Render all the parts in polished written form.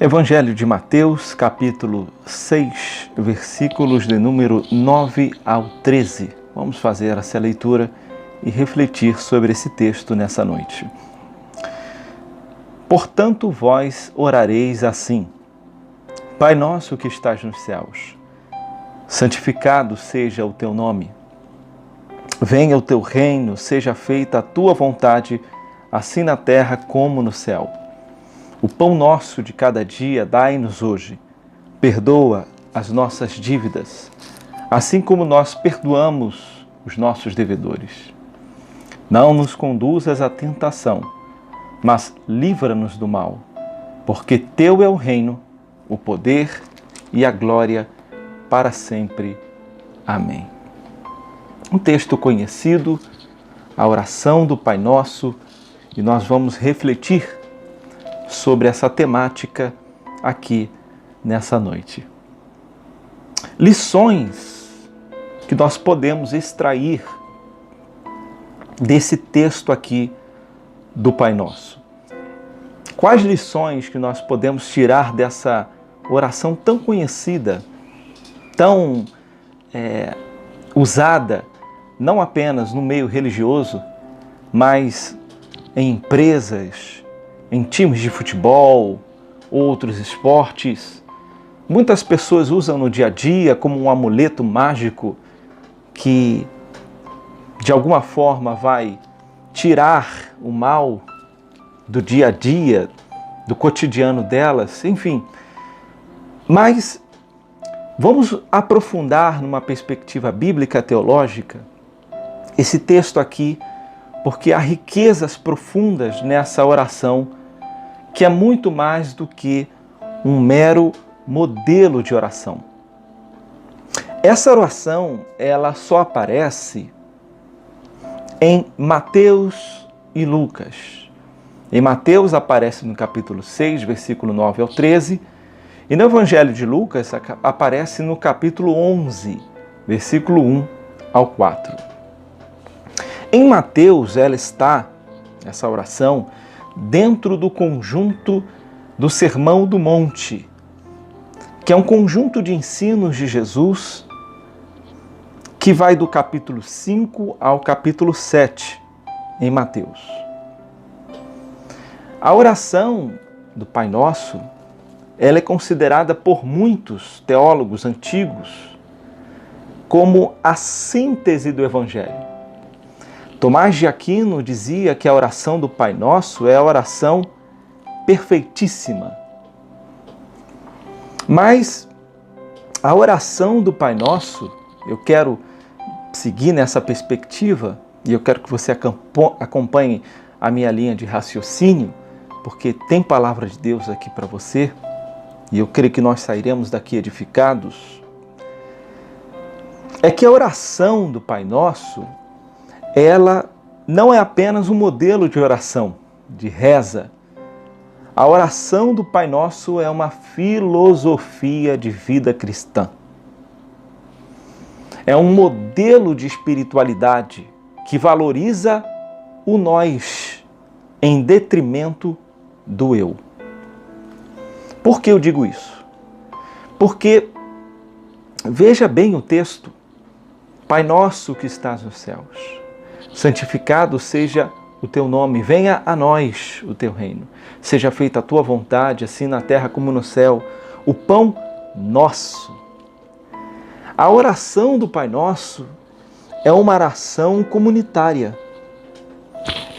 Evangelho de Mateus, capítulo 6, versículos de número 9 ao 13. Vamos fazer essa leitura e refletir sobre esse texto nessa noite. Portanto, vós orareis assim: Pai nosso que estás nos céus, santificado seja o teu nome. Venha o teu reino, seja feita a tua vontade, assim na terra como no céu. O pão nosso de cada dia dai-nos hoje. Perdoa as nossas dívidas, assim como nós perdoamos os nossos devedores. Não nos conduzas à tentação, mas livra-nos do mal, porque teu é o reino, o poder e a glória para sempre. Amém. Um texto conhecido, a oração do Pai Nosso, e nós vamos refletir sobre essa temática aqui nessa noite. Lições que nós podemos extrair desse texto aqui do Pai Nosso. Quais lições que nós podemos tirar dessa oração tão conhecida, tão usada, não apenas no meio religioso, mas em empresas, em times de futebol, outros esportes? Muitas pessoas usam no dia a dia como um amuleto mágico que, de alguma forma, vai tirar o mal do dia a dia, do cotidiano delas, enfim. Mas vamos aprofundar numa perspectiva bíblica teológica esse texto aqui, porque há riquezas profundas nessa oração, que é muito mais do que um mero modelo de oração. Essa oração, ela só aparece em Mateus e Lucas. Em Mateus aparece no capítulo 6, versículo 9 ao 13, e no Evangelho de Lucas aparece no capítulo 11, versículo 1 ao 4. Em Mateus, essa oração, dentro do conjunto do Sermão do Monte, que é um conjunto de ensinos de Jesus que vai do capítulo 5 ao capítulo 7 em Mateus. A oração do Pai Nosso, ela é considerada por muitos teólogos antigos como a síntese do Evangelho. Tomás de Aquino dizia que a oração do Pai Nosso é a oração perfeitíssima. Mas a oração do Pai Nosso, eu quero seguir nessa perspectiva, e eu quero que você acompanhe a minha linha de raciocínio, porque tem palavra de Deus aqui para você, e eu creio que nós sairemos daqui edificados. É que a oração do Pai Nosso, ela não é apenas um modelo de oração, de reza. A oração do Pai Nosso é uma filosofia de vida cristã. É um modelo de espiritualidade que valoriza o nós em detrimento do eu. Por que eu digo isso? Porque, veja bem o texto: Pai Nosso que estás nos céus, santificado seja o teu nome, venha a nós o teu reino. Seja feita a tua vontade, assim na terra como no céu. O pão nosso. A oração do Pai Nosso é uma oração comunitária.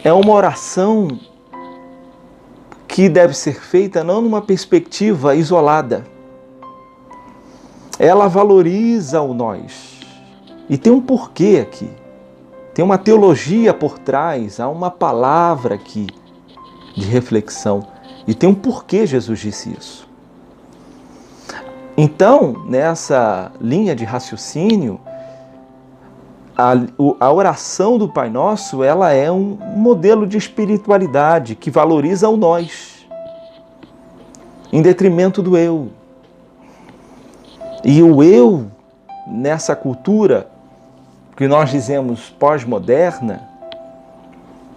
É uma oração que deve ser feita não numa perspectiva isolada. Ela valoriza o nós. E tem um porquê aqui. Tem uma teologia por trás, há uma palavra aqui de reflexão. E tem um porquê Jesus disse isso. Então, nessa linha de raciocínio, a oração do Pai Nosso, ela é um modelo de espiritualidade que valoriza o nós, em detrimento do eu. E o eu, nessa cultura que nós dizemos pós-moderna,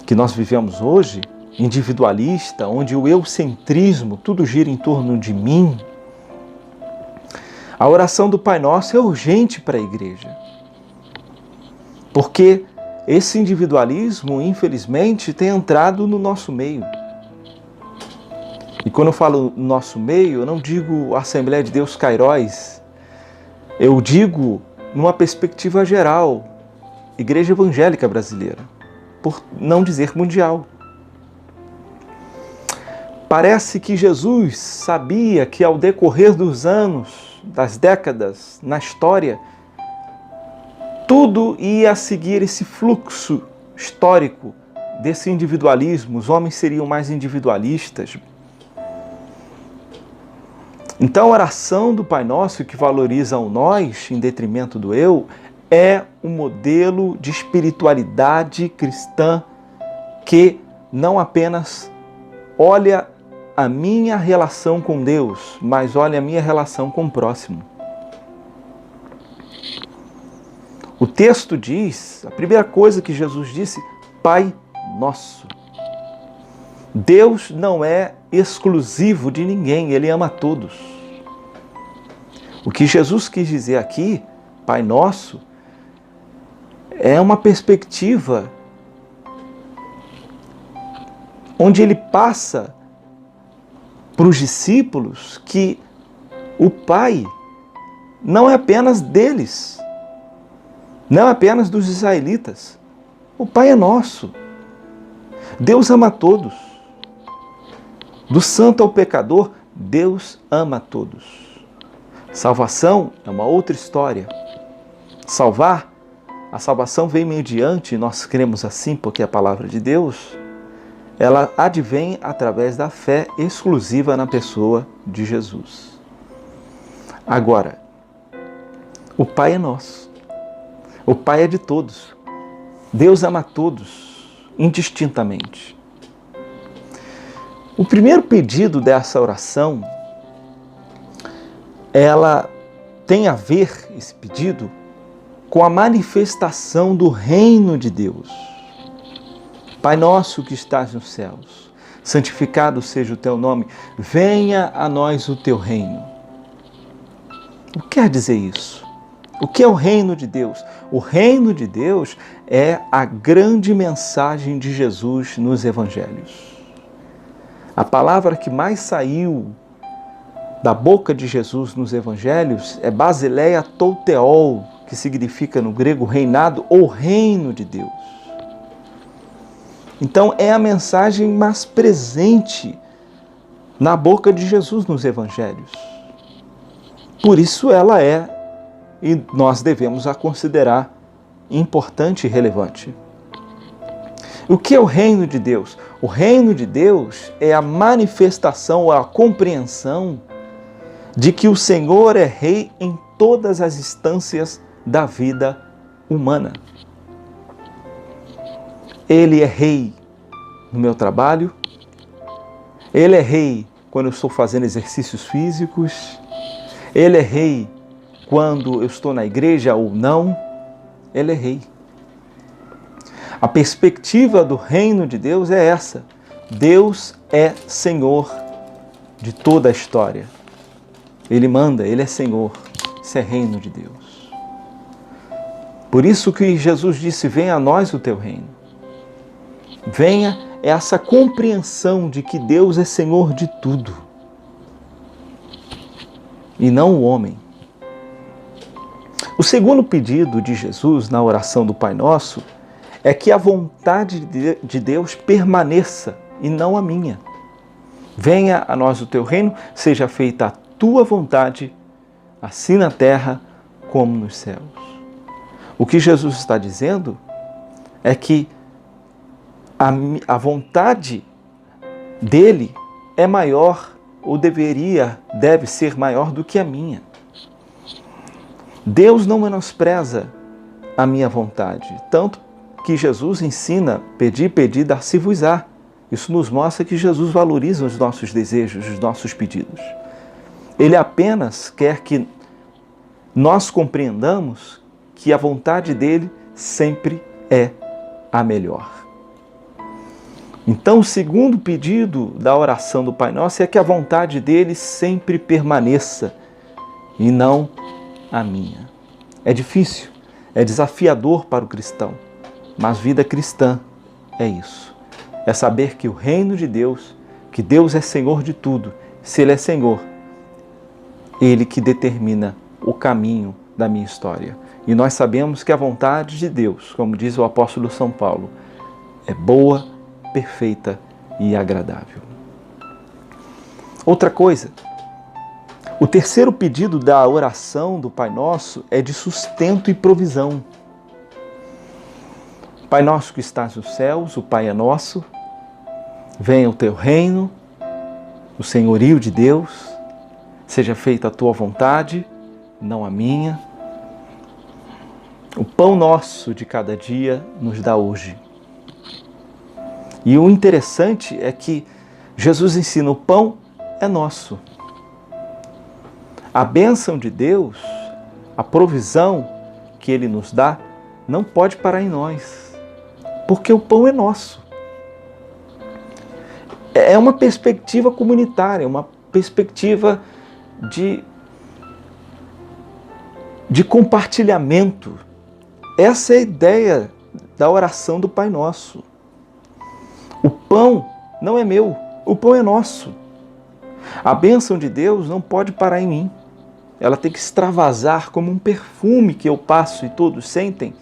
que nós vivemos hoje, individualista, onde o eucentrismo, tudo gira em torno de mim, a oração do Pai Nosso é urgente para a igreja. Porque esse individualismo, infelizmente, tem entrado no nosso meio. E quando eu falo nosso meio, eu não digo Assembleia de Deus Cairóis, eu digo numa perspectiva geral, Igreja Evangélica Brasileira, por não dizer mundial. Parece que Jesus sabia que ao decorrer dos anos, das décadas, na história, tudo ia seguir esse fluxo histórico desse individualismo, os homens seriam mais individualistas. Então a oração do Pai Nosso, que valoriza o nós em detrimento do eu, é um modelo de espiritualidade cristã que não apenas olha a minha relação com Deus, mas olha a minha relação com o próximo. O texto diz, a primeira coisa que Jesus disse, Pai Nosso. Deus não é exclusivo de ninguém, Ele ama a todos. O que Jesus quis dizer aqui, Pai Nosso, é uma perspectiva onde Ele passa para os discípulos que o Pai não é apenas deles, não é apenas dos israelitas. O Pai é nosso. Deus ama a todos. Do santo ao pecador, Deus ama a todos. Salvação é uma outra história. A salvação vem mediante, nós cremos assim porque é a palavra de Deus, ela advém através da fé exclusiva na pessoa de Jesus. Agora, o Pai é nosso. O Pai é de todos. Deus ama a todos, indistintamente. O primeiro pedido dessa oração, ela tem a ver, esse pedido, com a manifestação do reino de Deus. Pai nosso que estás nos céus, santificado seja o teu nome, venha a nós o teu reino. O que quer dizer isso? O que é o reino de Deus? O reino de Deus é a grande mensagem de Jesus nos evangelhos. A palavra que mais saiu da boca de Jesus nos evangelhos é Basileia Touteol, que significa no grego reinado ou reino de Deus. Então é a mensagem mais presente na boca de Jesus nos evangelhos. Por isso ela é, e nós devemos a considerar importante e relevante. O que é o reino de Deus? O reino de Deus é a manifestação ou a compreensão de que o Senhor é rei em todas as instâncias da vida humana. Ele é rei no meu trabalho, Ele é rei quando eu estou fazendo exercícios físicos, Ele é rei quando eu estou na igreja ou não, Ele é rei. A perspectiva do reino de Deus é essa. Deus é Senhor de toda a história. Ele manda, Ele é Senhor. Isso é reino de Deus. Por isso que Jesus disse, venha a nós o teu reino. Venha essa compreensão de que Deus é Senhor de tudo. E não o homem. O segundo pedido de Jesus na oração do Pai Nosso é que a vontade de Deus permaneça e não a minha. Venha a nós o teu reino, seja feita a tua vontade, assim na terra como nos céus. O que Jesus está dizendo é que a vontade dele é maior, ou deve ser maior do que a minha. Deus não menospreza a minha vontade, tanto que Jesus ensina, pedi, dar-se-vos-á. Isso nos mostra que Jesus valoriza os nossos desejos, os nossos pedidos. Ele apenas quer que nós compreendamos que a vontade dele sempre é a melhor. Então, o segundo pedido da oração do Pai Nosso é que a vontade dele sempre permaneça e não a minha. É difícil, é desafiador para o cristão, mas vida cristã é isso. É saber que o reino de Deus, que Deus é Senhor de tudo. Se Ele é Senhor, Ele que determina o caminho da minha história. E nós sabemos que a vontade de Deus, como diz o apóstolo São Paulo, é boa, perfeita e agradável. Outra coisa, o terceiro pedido da oração do Pai Nosso é de sustento e provisão. Pai nosso que estás nos céus, o Pai é nosso, venha o teu reino, o senhorio de Deus, seja feita a tua vontade, não a minha. O pão nosso de cada dia nos dá hoje. E o interessante é que Jesus ensina: o pão é nosso. A bênção de Deus, a provisão que Ele nos dá, não pode parar em nós, porque o pão é nosso. É uma perspectiva comunitária, uma perspectiva de compartilhamento. Essa é a ideia da oração do Pai Nosso. O pão não é meu, o pão é nosso. A bênção de Deus não pode parar em mim. Ela tem que extravasar como um perfume que eu passo e todos sentem.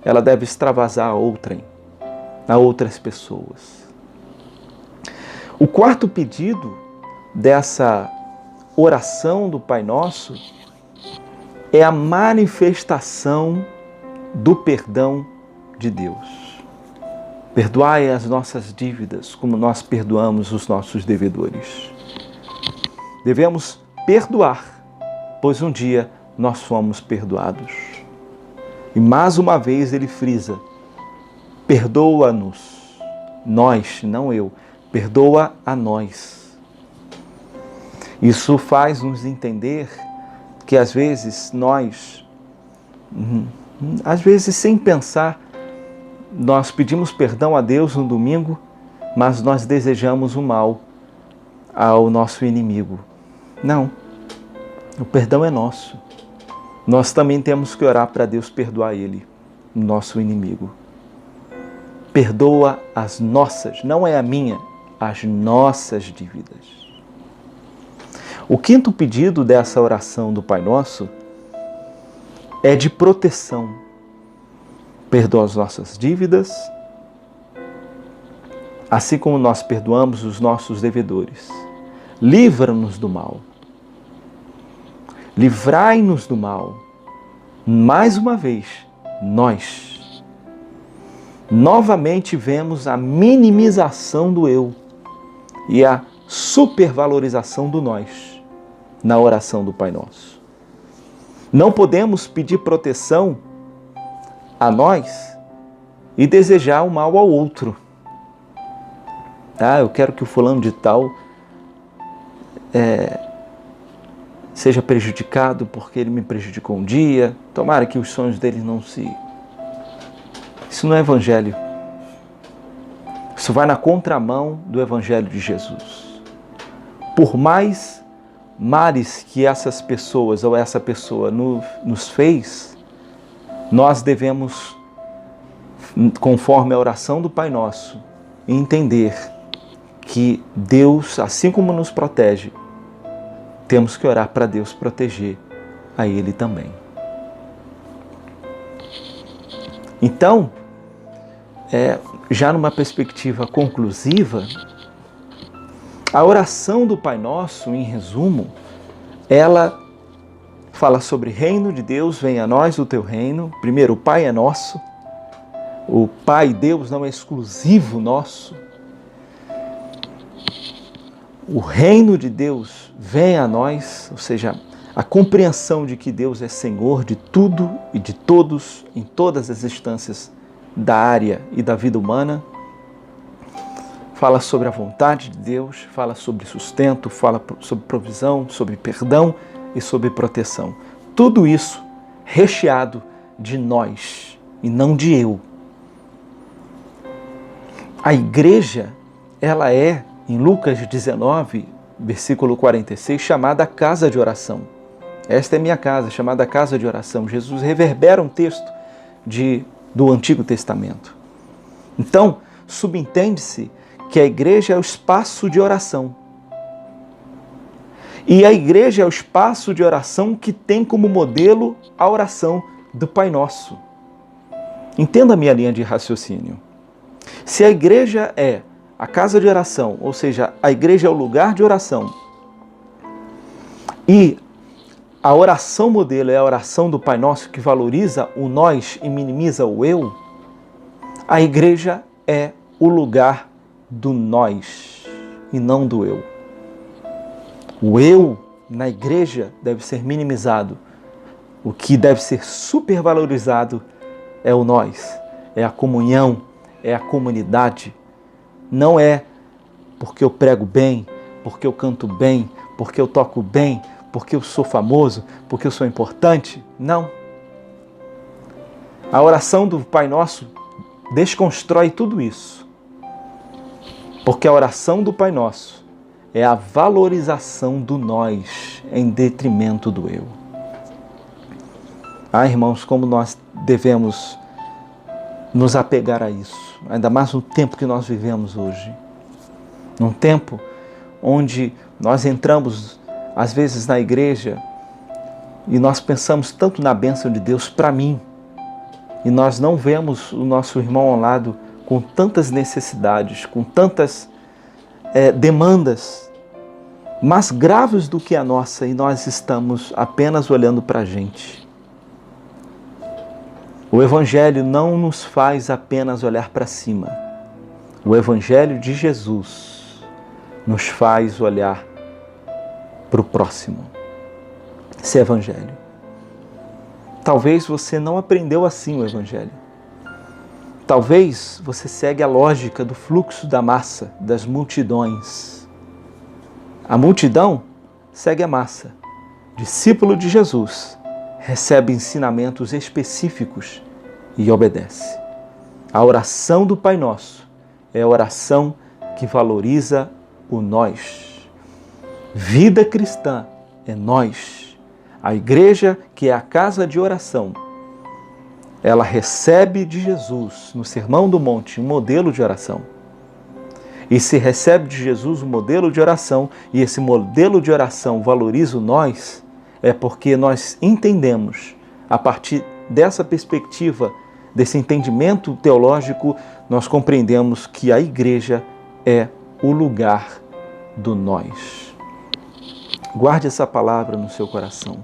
Ela deve extravasar a outras pessoas. O quarto pedido dessa oração do Pai Nosso é a manifestação do perdão de Deus. Perdoai as nossas dívidas, como nós perdoamos os nossos devedores. Devemos perdoar, pois um dia nós fomos perdoados. E mais uma vez ele frisa: perdoa-nos, nós, não eu, perdoa a nós. Isso faz nos entender que às vezes nós, sem pensar, nós pedimos perdão a Deus no domingo, mas nós desejamos o mal ao nosso inimigo. Não, o perdão é nosso. Nós também temos que orar para Deus perdoar ele, nosso inimigo. Perdoa as nossas, não é a minha, as nossas dívidas. O quinto pedido dessa oração do Pai Nosso é de proteção. Perdoa as nossas dívidas, assim como nós perdoamos os nossos devedores. Livra-nos do mal. Livrai-nos do mal. Mais uma vez, nós novamente vemos a minimização do eu e a supervalorização do nós na oração do Pai Nosso. Não podemos pedir proteção a nós e desejar o mal ao outro. Eu quero que o fulano de tal seja prejudicado porque ele me prejudicou um dia. Tomara que os sonhos dele não se... Isso não é evangelho. Isso vai na contramão do evangelho de Jesus. Por mais males que essas pessoas ou essa pessoa nos fez, nós devemos, conforme a oração do Pai Nosso, entender que Deus, assim como nos protege, temos que orar para Deus proteger a Ele também. Então, já numa perspectiva conclusiva, a oração do Pai Nosso, em resumo, ela fala sobre reino de Deus, venha a nós o teu reino. Primeiro, o Pai é nosso. O Pai, Deus, não é exclusivo nosso. O reino de Deus venha a nós, ou seja, a compreensão de que Deus é Senhor de tudo e de todos, em todas as instâncias da área e da vida humana. Fala sobre a vontade de Deus, fala sobre sustento, fala sobre provisão, sobre perdão e sobre proteção. Tudo isso recheado de nós e não de eu. A igreja, ela é, em Lucas 19, versículo 46, chamada casa de oração. Esta é minha casa, chamada casa de oração. Jesus reverbera um texto do Antigo Testamento. Então, subentende-se que a igreja é o espaço de oração. E a igreja é o espaço de oração que tem como modelo a oração do Pai Nosso. Entenda a minha linha de raciocínio. Se a igreja é a casa de oração, ou seja, a igreja é o lugar de oração, e a oração modelo é a oração do Pai Nosso que valoriza o nós e minimiza o eu, a igreja é o lugar do nós e não do eu. O eu na igreja deve ser minimizado. O que deve ser supervalorizado é o nós, é a comunhão, é a comunidade. Não é porque eu prego bem, porque eu canto bem, porque eu toco bem, porque eu sou famoso, porque eu sou importante. Não. A oração do Pai Nosso desconstrói tudo isso. Porque a oração do Pai Nosso é a valorização do nós em detrimento do eu. Ah, irmãos, como nós devemos nos apegar a isso, ainda mais no tempo que nós vivemos hoje. Num tempo onde nós entramos, às vezes, na igreja e nós pensamos tanto na bênção de Deus para mim e nós não vemos o nosso irmão ao lado com tantas necessidades, com tantas demandas mais graves do que a nossa e nós estamos apenas olhando para a gente. O Evangelho não nos faz apenas olhar para cima. O Evangelho de Jesus nos faz olhar para o próximo. Esse é o Evangelho. Talvez você não aprendeu assim o Evangelho. Talvez você segue a lógica do fluxo da massa, das multidões. A multidão segue a massa. Discípulo de Jesus recebe ensinamentos específicos e obedece. A oração do Pai Nosso é a oração que valoriza o nós. Vida cristã é nós. A igreja, que é a casa de oração, ela recebe de Jesus, no Sermão do Monte, um modelo de oração. E se recebe de Jesus um modelo de oração, e esse modelo de oração valoriza o nós, é porque nós entendemos, a partir dessa perspectiva, desse entendimento teológico, nós compreendemos que a igreja é o lugar do nós. Guarde essa palavra no seu coração.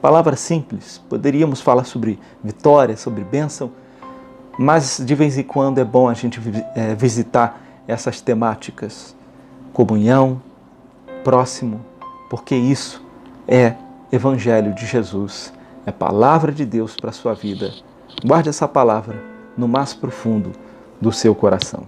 Palavra simples, poderíamos falar sobre vitória, sobre bênção, mas de vez em quando é bom a gente visitar essas temáticas. Comunhão, próximo, porque isso é Evangelho de Jesus, é palavra de Deus para a sua vida. Guarde essa palavra no mais profundo do seu coração.